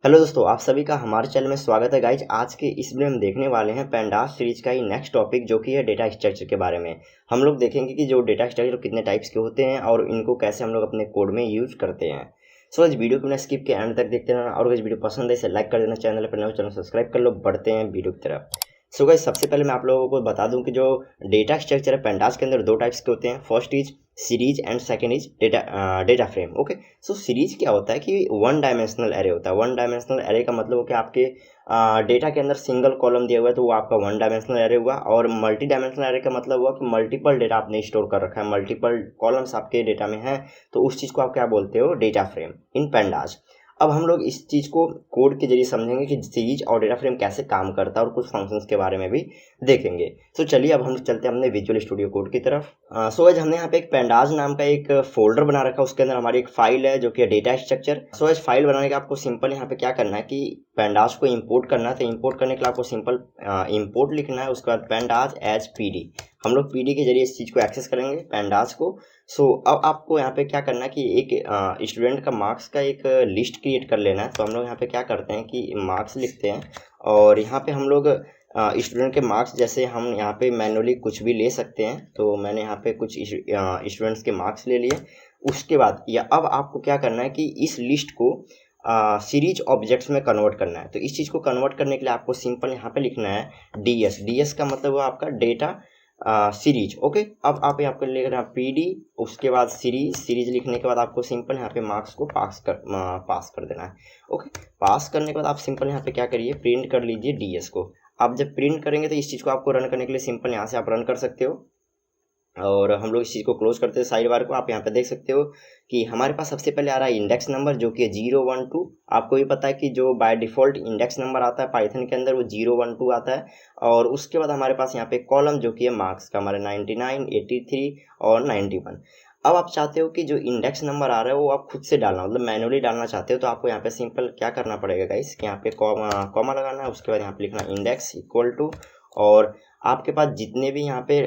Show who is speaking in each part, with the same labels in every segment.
Speaker 1: Hello दोस्तों, आप सभी का हमारे चैनल में स्वागत है गाइज। आज के इस वीडियो में हम देखने वाले हैं पेंडास सीरीज का ही नेक्स्ट टॉपिक, जो कि है डेटा स्ट्रक्चर के बारे में। हम लोग देखेंगे कि जो डेटा स्ट्रक्चर कितने टाइप्स के होते हैं और इनको कैसे हम लोग अपने कोड में यूज करते हैं। सो इस वीडियो को बिना स्किप के एंड तक देखते रहना, और अगर वीडियो पसंद है इसे लाइक कर देना, चैनल पर नए चैनल सब्सक्राइब कर लो। बढ़ते हैं वीडियो की तरफ। सो गाइज, सबसे पहले मैं आप लोगों को बता दूं कि जो डेटा स्ट्रक्चर है पेंडास के अंदर दो टाइप्स के होते हैं। First is series and second is data frame. Okay, so series क्या होता है कि वन डायमेंशनल एरे होता है। वन डायमेंशनल एरे का मतलब हो कि आपके डेटा के अंदर सिंगल कॉलम दिया हुआ है तो वो आपका वन डायमेंशनल एरे हुआ। और मल्टी डायमेंशनल एरे का मतलब हुआ कि मल्टीपल डेटा आपने स्टोर कर रखा है, मल्टीपल कॉलम्स आपके डेटा में हैं, तो उस चीज़ को आप क्या बोलते हो, डेटा फ्रेम इन पेंडास। अब हम लोग इस चीज़ को कोड के जरिए समझेंगे कि सीरीज और डेटा फ्रेम कैसे काम करता है, और कुछ फंक्शंस के बारे में भी देखेंगे। तो चलिए अब हम चलते हैं अपने विजुअल स्टूडियो कोड की तरफ। सो आज हमने यहाँ पे एक पेंडाज नाम का एक फोल्डर बना रखा है, उसके अंदर हमारी एक फाइल है जो कि डेटा स्ट्रक्चर। सो आज फाइल बनाने का आपको सिंपल यहाँ पे क्या करना है कि पेंडाज को इंपोर्ट करना है। तो इंपोर्ट करने के लिए आपको सिंपल इंपोर्ट लिखना है, उसके बाद पेंडाज एज पीडी। हम लोग पीडी के जरिए इस चीज़ को एक्सेस करेंगे, पेंडाज को। सो अब आपको यहाँ पे क्या करना है कि एक स्टूडेंट का मार्क्स का एक लिस्ट क्रिएट कर लेना है। तो हम लोग यहाँ पे क्या करते हैं कि मार्क्स लिखते हैं, और यहाँ पे हम लोग स्टूडेंट के मार्क्स, जैसे हम यहाँ पे मैनुअली कुछ भी ले सकते हैं। तो मैंने यहाँ पे कुछ स्टूडेंट्स के मार्क्स ले लिए। उसके बाद या अब आपको क्या करना है कि इस लिस्ट को सीरीज ऑब्जेक्ट्स में कन्वर्ट करना है। तो इस चीज़ को कन्वर्ट करने के लिए आपको सिंपल यहाँ पे लिखना है ds। ds का मतलब हुआ आपका डेटा सीरीज। ओके, अब आप यहाँ पे लिख रहे हैं पीडी, उसके बाद सीरीज। सीरीज लिखने के बाद आपको सिंपल यहाँ पे मार्क्स को पास कर देना है। ओके, पास करने के बाद आप सिंपल यहाँ पे क्या करिए, प्रिंट कर लीजिए ds को। आप जब प्रिंट करेंगे तो इस चीज़ को आपको रन करने के लिए सिंपल यहाँ से आप रन कर सकते हो। और हम लोग इस चीज़ को क्लोज करते हैं साइड बार को। आप यहाँ पे देख सकते हो कि हमारे पास सबसे पहले आ रहा है इंडेक्स नंबर, जो कि है 012। आपको भी पता है कि जो बाय डिफ़ॉल्ट इंडेक्स नंबर आता है पाइथन के अंदर वो 012 आता है। और उसके बाद हमारे पास यहाँ पे कॉलम जो कि है मार्क्स का, हमारे 99, 83 और 91। अब आप चाहते हो कि जो इंडेक्स नंबर आ रहा है वो आप खुद से डालना, मतलब मैनुअली डालना चाहते हो, तो आपको यहाँ पे सिंपल क्या करना पड़ेगा गाइस, कि यहाँ पे कॉमा लगाना है। उसके बाद यहाँ पे लिखना इंडेक्स इक्वल टू, और आपके पास जितने भी यहाँ पे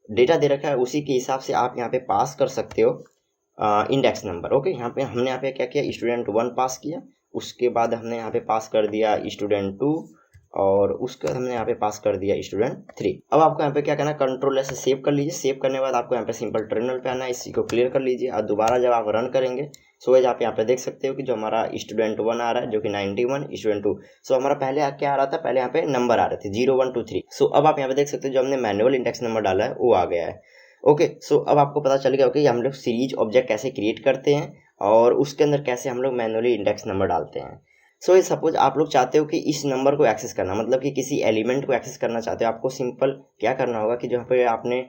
Speaker 1: डेटा दे रखा है उसी के हिसाब से आप यहाँ पे पास कर सकते हो इंडेक्स नंबर। ओके, यहाँ पे हमने यहाँ पे क्या किया, स्टूडेंट 1 पास किया। उसके बाद हमने यहाँ पे पास कर दिया स्टूडेंट 2, और उसके बाद हमने यहाँ पे पास कर दिया स्टूडेंट 3। अब आपको यहाँ पे क्या करना है, कंट्रोल ऐसे सेव कर लीजिए। सेव करने के बाद आपको यहाँ पे सिंपल टर्मिनल पे आना है, इसी को क्लियर कर लीजिए। और दोबारा जब आप रन करेंगे, सो आप यहाँ पे देख सकते हो कि जो हमारा स्टूडेंट 1 आ रहा है जो कि 91, स्टूडेंट 2। सो हमारा पहले क्या आ रहा था, पहले यहाँ पे नंबर आ रहे थे 0 1 2 3। सो अब आप यहाँ पे देख सकते हो जो हमने मैनुअल इंडेक्स नंबर डाला है वो आ गया है। ओके, सो अब आपको पता चल गया कि हम लोग सीरीज ऑब्जेक्ट कैसे क्रिएट करते हैं और उसके अंदर कैसे हम लोग मैनुअली इंडेक्स नंबर डालते हैं। सो ये सपोज आप लोग चाहते हो कि इस नंबर को एक्सेस करना, मतलब कि किसी एलिमेंट को एक्सेस करना चाहते हो, आपको सिंपल क्या करना होगा कि जहाँ पे आपने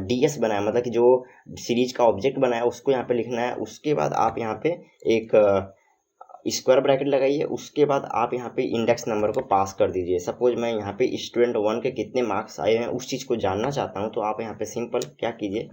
Speaker 1: ds बनाया, मतलब कि जो सीरीज का ऑब्जेक्ट बनाया उसको यहाँ पे लिखना है। उसके बाद आप यहाँ पे एक स्क्वायर ब्रैकेट लगाइए। उसके बाद आप यहाँ पे इंडेक्स नंबर को पास कर दीजिए। सपोज मैं यहाँ पे स्टूडेंट 1 के कितने मार्क्स आए हैं उस चीज़ को जानना चाहता हूँ, तो आप यहाँ पे सिंपल क्या कीजिए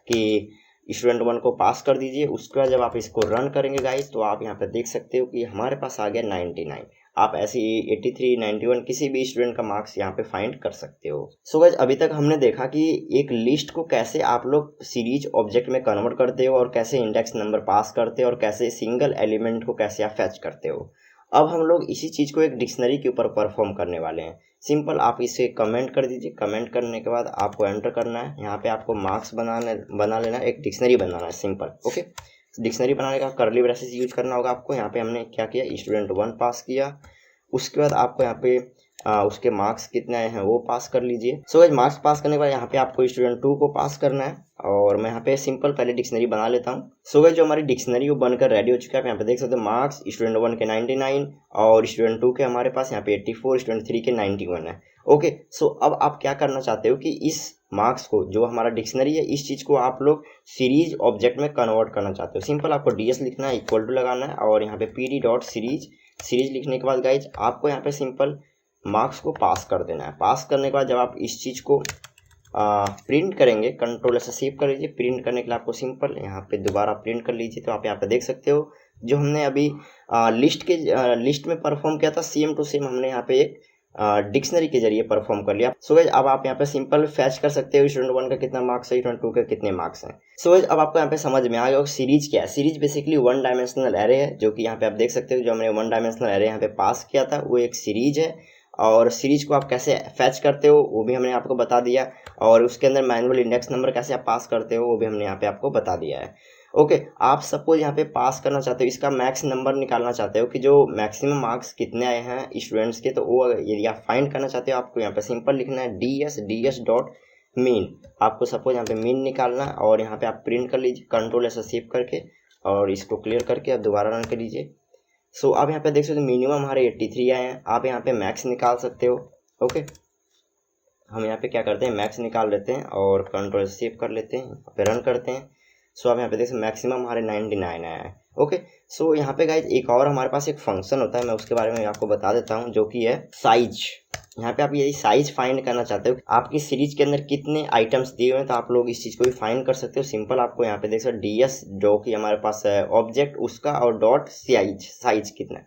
Speaker 1: कि स्टूडेंट 1 को पास कर दीजिए। उसके बाद जब आप इसको रन करेंगे गाइस, तो आप यहाँ पे देख सकते हो कि हमारे पास आ गया 99। आप ऐसे ही 83, 91 किसी भी स्टूडेंट का मार्क्स यहाँ पे फाइंड कर सकते हो। सो गाइस, अभी तक हमने देखा कि एक लिस्ट को कैसे आप लोग सीरीज ऑब्जेक्ट में कन्वर्ट करते हो, और कैसे इंडेक्स नंबर पास करते हो, और कैसे सिंगल एलिमेंट को कैसे आप फैच करते हो। अब हम लोग इसी चीज़ को एक डिक्शनरी के ऊपर परफॉर्म करने वाले हैं। सिंपल आप इसे कमेंट कर दीजिए। कमेंट करने के बाद आपको एंटर करना है। यहाँ पे आपको मार्क्स बना लेना है, एक डिक्शनरी बनाना है सिंपल। ओके, डिक्शनरी बनाने का कर्ली ब्रेसेस यूज करना होगा आपको। यहाँ पे हमने क्या किया, स्टूडेंट 1 पास किया। उसके बाद आपको यहाँ पे उसके मार्क्स कितने आए हैं वो पास कर लीजिए। सो गाइस, मार्क्स पास करने के बाद यहाँ पे आपको स्टूडेंट 2 को पास करना है, और मैं यहाँ पे सिंपल पहले डिक्शनरी बना लेता हूँ। सो गाइस, जो हमारी डिक्शनरी वो बनकर रेडी हो चुका है। आप यहाँ पे देख सकते हो मार्क्स स्टूडेंट 1 के 99, और स्टूडेंट 2 के हमारे पास यहाँ पे 84, स्टूडेंट 3 के 91 है। ओके, सो अब आप क्या करना चाहते हो कि इस मार्क्स को, जो हमारा डिक्शनरी है, इस चीज़ को आप लोग सीरीज ऑब्जेक्ट में कन्वर्ट करना चाहते हो। सिंपल आपको ds लिखना है, इक्वल टू लगाना है, और यहाँ पे pd डॉट सीरीज। सीरीज लिखने के बाद गाइज आपको यहाँ पे सिंपल मार्क्स को पास कर देना है। पास करने के बाद जब आप इस चीज़ को प्रिंट करेंगे, कंट्रोल से सेव कर लीजिए। प्रिंट करने के लिए आपको सिंपल यहाँ पे दोबारा प्रिंट कर लीजिए। तो आप यहाँ पे देख सकते हो जो हमने अभी लिस्ट में परफॉर्म किया था, सेम टू सेम हमने यहाँ पे एक डिक्शनरी के जरिए परफॉर्म कर लिया। सो गाइस अब आप यहाँ पे सिंपल फैच कर सकते हो स्टूडेंट 1 का कितना मार्क्स है, स्टूडेंट 2 का कितने मार्क्स हैं। सो गाइस अब आपको यहाँ पे समझ में आ गया सीरीज क्या है। Series basically one dimensional array है, जो कि यहाँ पे आप देख सकते हो जो हमने वन डायमेंशनल एरे यहाँ पे पास किया था वो एक सीरीज है। और सीरीज को आप कैसे फैच करते हो वो भी हमने आपको बता दिया, और उसके अंदर मैनुअल इंडेक्स नंबर कैसे आप पास करते हो वो भी हमने यहाँ पे आपको बता दिया है। ओके, आप सपोज यहाँ पे पास करना चाहते हो, इसका मैक्स नंबर निकालना चाहते हो कि जो मैक्सिमम मार्क्स कितने आए हैं स्टूडेंट्स के, तो वो यदि आप फाइंड करना चाहते हो आपको यहाँ पे सिंपल लिखना है ds डॉट मीन। आपको सपोज यहाँ पे मीन निकालना है और यहाँ पे आप प्रिंट कर लीजिए कंट्रोल ऐसा सेव करके, और इसको क्लियर करके आप दोबारा रन कर लीजिए। सो आप यहाँ पे देख सकते हो मिनिमम हमारे 83 आए हैं। आप यहाँ पे मैक्स निकाल सकते हो। ओके, हम यहाँ पे क्या करते हैं, मैक्स निकाल लेते हैं और कंट्रोल सेव कर लेते हैं, यहाँ पे रन करते हैं। सो आप यहाँ पे देख सकते मैक्सिमम हमारे 99 आया है। ओके, सो यहाँ पे गाइज एक और हमारे पास एक फंक्शन होता है, मैं उसके बारे में आपको बता देता हूँ, जो कि है साइज। यहाँ पे आप यही साइज फाइंड करना चाहते हो आपकी सीरीज के अंदर कितने आइटम्स दिए हुए हैं, तो आप लोग इस चीज़ को भी फाइंड कर सकते हो। सिंपल आपको यहाँ पे देख सकते ds जो कि हमारे पास है ऑब्जेक्ट उसका, और डॉट साइज कितना है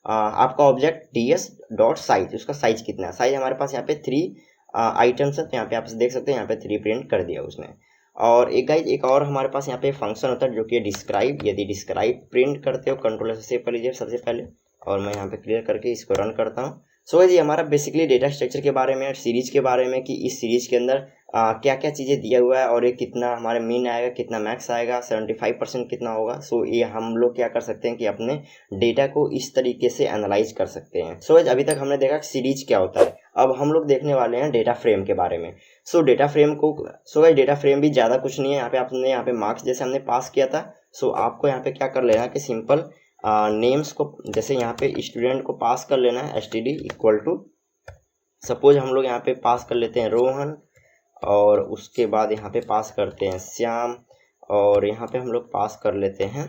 Speaker 1: आपका ऑब्जेक्ट ds डॉट साइज, उसका साइज कितना है। साइज हमारे पास यहाँ पे 3 आइटम्स है, तो यहाँ पे आप देख सकते हैं यहाँ पे 3 प्रिंट कर दिया उसने। और एक गाइज एक और हमारे पास यहाँ पे फंक्शन होता है जो कि डिस्क्राइब। यदि डिस्क्राइब प्रिंट करते हो कंट्रोल से सेव कर लीजिए सबसे पहले, और मैं यहाँ पे क्लियर करके इसको रन करता हूँ। सो ये हमारा बेसिकली डेटा स्ट्रक्चर के बारे में, सीरीज के बारे में, कि इस सीरीज के अंदर क्या क्या चीज़ें दिया हुआ है और ये कितना हमारे मीन आएगा, कितना मैक्स आएगा, 75% कितना होगा। सो ये हम लोग क्या कर सकते हैं कि अपने डेटा को इस तरीके से एनालाइज कर सकते हैं। सो अभी तक हमने देखा सीरीज क्या होता है, अब हम लोग देखने वाले हैं डेटा फ्रेम के बारे में। सो डेटा फ्रेम को डेटा फ्रेम भी ज़्यादा कुछ नहीं है। यहाँ पे आपने यहाँ पे मार्क्स जैसे हमने पास किया था, सो आपको यहाँ पे क्या कर लेना है कि सिंपल नेम्स को, जैसे यहाँ पे स्टूडेंट को पास कर लेना है std इक्वल टू, सपोज हम लोग यहाँ पे पास कर लेते हैं रोहन, और उसके बाद यहाँ पे पास करते हैं श्याम, और यहाँ पे हम लोग पास कर लेते हैं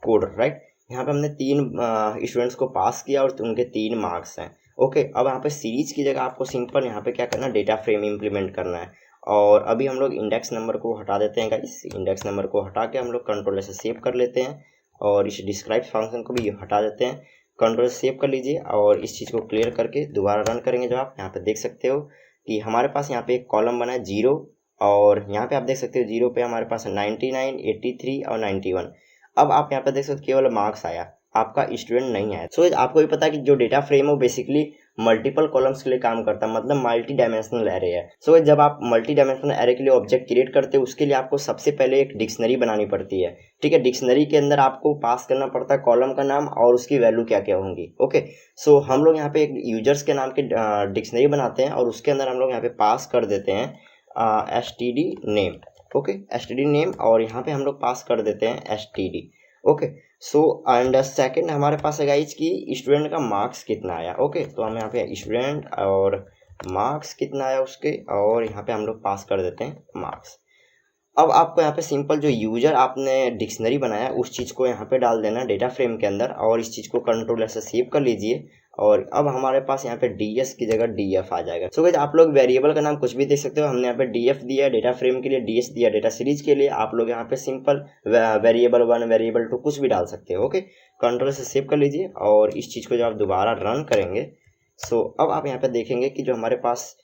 Speaker 1: कोड, राइट। यहाँ पे हमने 3 स्टूडेंट्स को पास किया और उनके 3 मार्क्स हैं। ओके, अब यहाँ पे सीरीज की जगह आपको सिंपल यहाँ पे क्या करना है, डेटा फ्रेम इम्प्लीमेंट करना है। और अभी हम लोग इंडेक्स नंबर को हटा देते हैं गाइस, इंडेक्स नंबर को हटा के हम लोग कंट्रोल से सेव कर लेते हैं, और इस डिस्क्राइब फंक्शन को भी हटा देते हैं। कंट्रोल सेव कर लीजिए और इस चीज़ को क्लियर करके दोबारा रन करेंगे। जब आप यहाँ पे देख सकते हो कि हमारे पास यहाँ पे एक कॉलम बना है 0, और यहाँ पे आप देख सकते हो 0 पे हमारे पास 99, 83 और 91। अब आप यहाँ पे देख सकते हो केवल मार्क्स आया, आपका स्टूडेंट नहीं आया। सो आपको भी पता है कि जो डेटा फ्रेम है वो बेसिकली मल्टीपल कॉलम्स के लिए काम करता है, मतलब मल्टी डायमेंशनल एरे है। सो जब आप मल्टी डायमेंशनल एरे के लिए ऑब्जेक्ट क्रिएट करते हो, उसके लिए आपको सबसे पहले एक डिक्शनरी बनानी पड़ती है। ठीक है, डिक्शनरी के अंदर आपको पास करना पड़ता है कॉलम का नाम और उसकी वैल्यू क्या क्या होंगी। ओके, सो हम लोग यहाँ पे एक यूजर्स के नाम के डिक्शनरी बनाते हैं, और उसके अंदर हम लोग यहाँ पे पास कर देते हैं std name. Okay, std name, और यहाँ पे हम लोग पास कर देते हैं std। Okay, so and second हमारे पास है गाइज कि स्टूडेंट का मार्क्स कितना आया। ओके, तो हम यहाँ पे स्टूडेंट और मार्क्स कितना आया उसके, और यहाँ पे हम लोग पास कर देते हैं मार्क्स। अब आपको यहाँ पे सिंपल जो यूजर आपने डिक्शनरी बनाया उस चीज़ को यहाँ पे डाल देना डेटा फ्रेम के अंदर, और इस चीज़ को कंट्रोल ऐसे सेव कर लीजिए, और अब हमारे पास यहाँ पे ds की जगह df आ जाएगा। सो गाइस आप लोग वेरिएबल का नाम कुछ भी देख सकते हो, हमने यहाँ पे df दिया है डेटा फ्रेम के लिए, ds दिया डेटा सीरीज के लिए। आप लोग यहाँ पे सिंपल वेरिएबल 1 वेरिएबल 2 कुछ भी डाल सकते हो। ओके, कंट्रोल से सेव कर लीजिए, और इस चीज़ को जब आप दोबारा रन करेंगे, सो अब आप यहाँ पे देखेंगे कि जो हमारे पास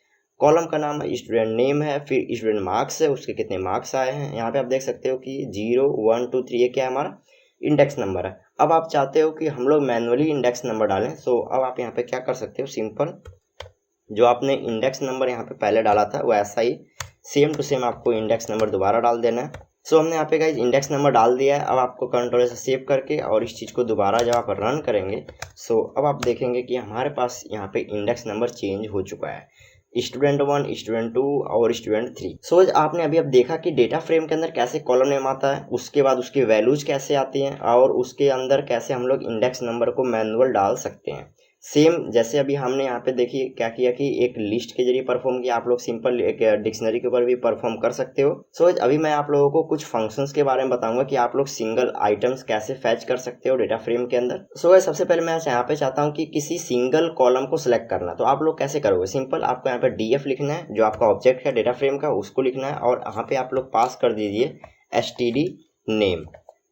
Speaker 1: कॉलम का नाम स्टूडेंट नेम है, फिर स्टूडेंट मार्क्स है, उसके कितने मार्क्स आए हैं। यहाँ पे आप देख सकते हो कि 0 1 2 3 ये क्या है, हमारा इंडेक्स नंबर है। अब आप चाहते हो कि हम लोग मैनुअली इंडेक्स नंबर डालें, सो अब आप यहाँ पे क्या कर सकते हो, सिंपल जो आपने इंडेक्स नंबर यहाँ पे पहले डाला था वो ऐसा ही सेम टू सेम आपको इंडेक्स नंबर दोबारा डाल देना है। सो हमने यहाँ पे गाइस इंडेक्स नंबर डाल दिया है। अब आपको कंट्रोल से सेव करके और इस चीज़ को दोबारा जब आप रन करेंगे, सो अब आप देखेंगे कि हमारे पास यहाँ पे इंडेक्स नंबर चेंज हो चुका है, स्टूडेंट 1 स्टूडेंट 2 और स्टूडेंट 3। सो आपने अभी अब देखा कि डेटा फ्रेम के अंदर कैसे कॉलम नेम आता है, उसके बाद उसकी वैल्यूज कैसे आती हैं, और उसके अंदर कैसे हम लोग इंडेक्स नंबर को मैनुअल डाल सकते हैं। सेम जैसे अभी हमने यहाँ पे देखिए क्या किया कि एक लिस्ट के जरिए परफॉर्म किया, आप लोग सिंपल एक डिक्शनरी के ऊपर भी परफॉर्म कर सकते हो। सो अभी मैं आप लोगों को कुछ फंक्शंस के बारे में बताऊंगा कि आप लोग सिंगल आइटम्स कैसे फैच कर सकते हो डेटा फ्रेम के अंदर। सो सबसे पहले मैं यहाँ पे चाहता हूँ कि किसी सिंगल कॉलम को सिलेक्ट करना, तो आप लोग कैसे करोगे, सिंपल आपको यहाँ पे df लिखना है, जो आपका ऑब्जेक्ट है डेटा फ्रेम का उसको लिखना है, और यहाँ पे आप लोग पास कर दीजिए std name.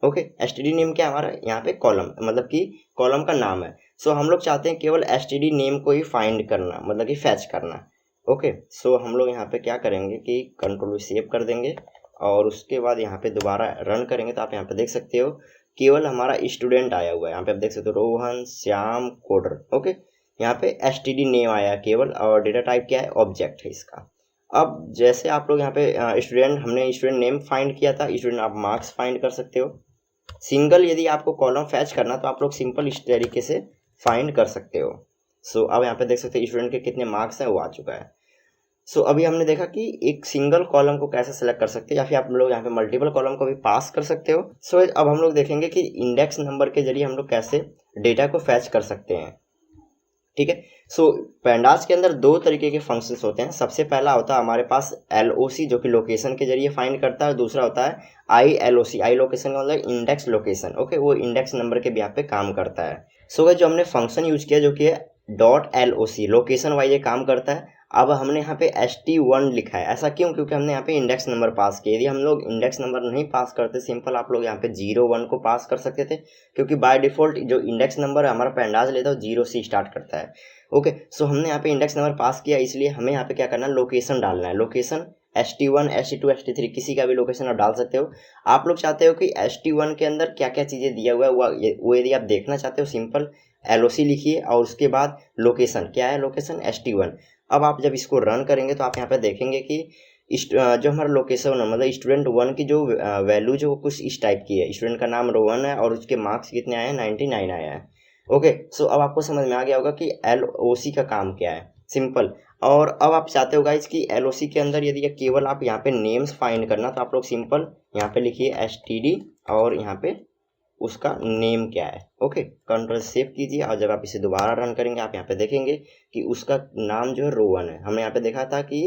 Speaker 1: Okay, std name क्या हमारा यहाँ पे कॉलम, मतलब कि कॉलम का नाम है। सो हम लोग चाहते हैं केवल std नेम को ही फाइंड करना, मतलब कि फैच करना। ओके, सो हम लोग यहाँ पे क्या करेंगे कि कंट्रोल सेव कर देंगे और उसके बाद यहाँ पे दोबारा रन करेंगे तो आप यहाँ पे देख सकते हो केवल हमारा स्टूडेंट आया हुआ है। यहाँ पे आप देख सकते हो रोहन श्याम कोडर। ओके, यहाँ पे std नेम आया केवल और डेटा टाइप क्या है, ऑब्जेक्ट है इसका। अब जैसे आप लोग यहाँ पे स्टूडेंट, हमने स्टूडेंट नेम फाइंड किया था, स्टूडेंट आप मार्क्स फाइंड कर सकते हो। सिंगल यदि आपको कॉलम फैच करना तो आप लोग सिंपल इस तरीके से फाइंड कर सकते हो। सो अब यहाँ पे देख सकते हो स्टूडेंट के कितने मार्क्स हैं वो आ चुका है। सो अभी हमने देखा कि एक सिंगल कॉलम को कैसे सेलेक्ट कर सकते हैं या फिर आप लोग यहाँ पे मल्टीपल कॉलम को भी पास कर सकते हो। सो अब हम लोग देखेंगे कि इंडेक्स नंबर के जरिए हम लोग कैसे डेटा को फैच कर सकते हैं। ठीक है, सो पैंडास के अंदर दो तरीके के फंक्शंस होते हैं। सबसे पहला होता है हमारे पास LOC जो कि लोकेशन के जरिए फाइंड करता है, दूसरा होता है ILOC। आई लोकेशन का मतलब इंडेक्स लोकेशन। ओके, वो इंडेक्स नंबर के यहाँ पे काम करता है। सो जो हमने फंक्शन यूज किया जो कि है .LOC, लोकेशन वाइज ये काम करता है। अब हमने यहाँ पे ST1 लिखा है, ऐसा क्यों? क्योंकि हमने यहाँ पे इंडेक्स नंबर पास किया। यदि हम लोग इंडेक्स नंबर नहीं पास करते, सिंपल आप लोग यहाँ पे 0 1 को पास कर सकते थे, क्योंकि बाय डिफॉल्ट जो इंडेक्स नंबर हमारा पैंडास लेता है वो 0 से स्टार्ट करता है। ओके, सो हमने यहाँ पे इंडेक्स नंबर पास किया, इसलिए हमें यहाँ पे क्या करना है, लोकेशन डालना है। लोकेशन ST1 ST2 ST3 किसी का भी लोकेशन आप डाल सकते हो। आप लोग चाहते हो कि ST1 के अंदर क्या क्या चीज़ें दिया हुआ है वो यदि आप देखना चाहते हो, सिंपल LOC लिखिए और उसके बाद लोकेशन क्या है, लोकेशन ST1। अब आप जब इसको रन करेंगे तो आप यहाँ पे देखेंगे कि जो हमारा लोकेशन है मतलब स्टूडेंट 1 की जो वैल्यू जो कुछ इस टाइप की है। स्टूडेंट का नाम रोहन है और उसके मार्क्स कितने आए हैं, 99 आया है। ओके, सो अब आपको समझ में आ गया होगा कि LOC का काम क्या है, सिंपल। और अब आप चाहते हो गाइस कि LOC के अंदर यदि केवल आप यहाँ पे नेम्स फाइंड करना, तो आप लोग सिंपल यहाँ पे लिखिए STD और यहाँ पे उसका नेम क्या है। ओके, कंट्रोल सेव कीजिए और जब आप इसे दोबारा रन करेंगे आप यहाँ पे देखेंगे कि उसका नाम जो है रोहन है। हमने यहाँ पे देखा था कि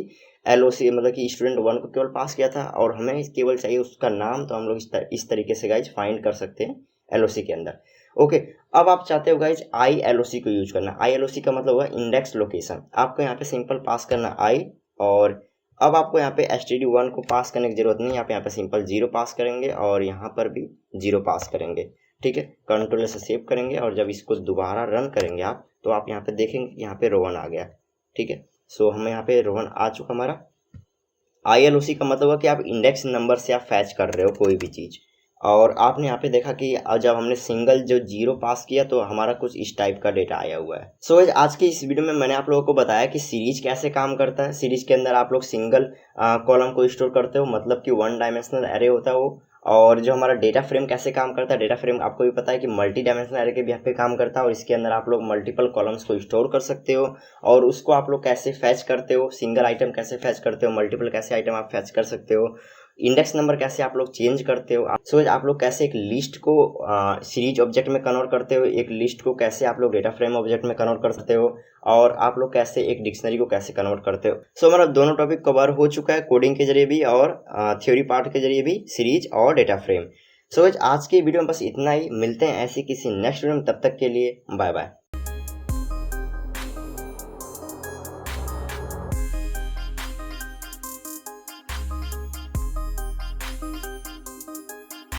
Speaker 1: LOC मतलब कि स्टूडेंट 1 को केवल पास किया था और हमें केवल चाहिए उसका नाम, तो हम लोग इस तरीके से गाइज फाइंड कर सकते हैं LOC के अंदर। ओके, अब आप चाहते हो गाइज ILOC को यूज करना। ILOC का मतलब हुआ इंडेक्स लोकेशन। आपको यहाँ पे सिंपल पास करना I, और अब आपको यहाँ पे STD1 को पास करने की जरूरत नहीं है। आप यहाँ पे सिंपल 0 पास करेंगे और यहाँ पर भी 0 पास करेंगे। ठीक है, कंट्रोल से सेव करेंगे और जब इसको दोबारा रन करेंगे आप, तो आप यहाँ पे देखेंगे कि यहाँ पे रोहन आ गया। ठीक है, सो हमें यहाँ पे रोहन आ चुका हमारा। ILOC का मतलब है कि आप इंडेक्स नंबर से आप फैच कर रहे हो कोई भी चीज़। और आपने यहाँ पे देखा कि जब हमने सिंगल जो 0 पास किया तो हमारा कुछ इस टाइप का डेटा आया हुआ है। सो आज की इस वीडियो में मैंने आप लोगों को बताया कि सीरीज कैसे काम करता है। सीरीज के अंदर आप लोग सिंगल कॉलम को स्टोर करते हो, मतलब कि 1 डायमेंशनल एरे होता है वो। और जो हमारा डेटा फ्रेम कैसे काम करता है, डेटा फ्रेम आपको भी पता है कि मल्टी डायमेंशनल एरे के भी पे काम करता है और इसके अंदर आप लोग मल्टीपल कॉलम्स को स्टोर कर सकते हो। और उसको आप लोग कैसे फैच करते हो, सिंगल आइटम कैसे फैच करते हो, मल्टीपल कैसे आइटम आप फैच कर सकते हो, इंडेक्स नंबर कैसे आप लोग चेंज करते हो। सो आप लोग कैसे एक लिस्ट को सीरीज ऑब्जेक्ट में कन्वर्ट करते हो, एक लिस्ट को कैसे आप लोग डेटा फ्रेम ऑब्जेक्ट में कन्वर्ट कर सकते हो, और आप लोग कैसे एक डिक्शनरी को कैसे कन्वर्ट करते हो। सो हमारा दोनों टॉपिक कवर हो चुका है, कोडिंग के जरिए भी और थ्योरी पार्ट के जरिए भी, सीरीज और डेटा फ्रेम। सो आज की वीडियो में बस इतना ही। मिलते हैं ऐसे किसी नेक्स्ट वीडियो में, तब तक के लिए बाय बाय।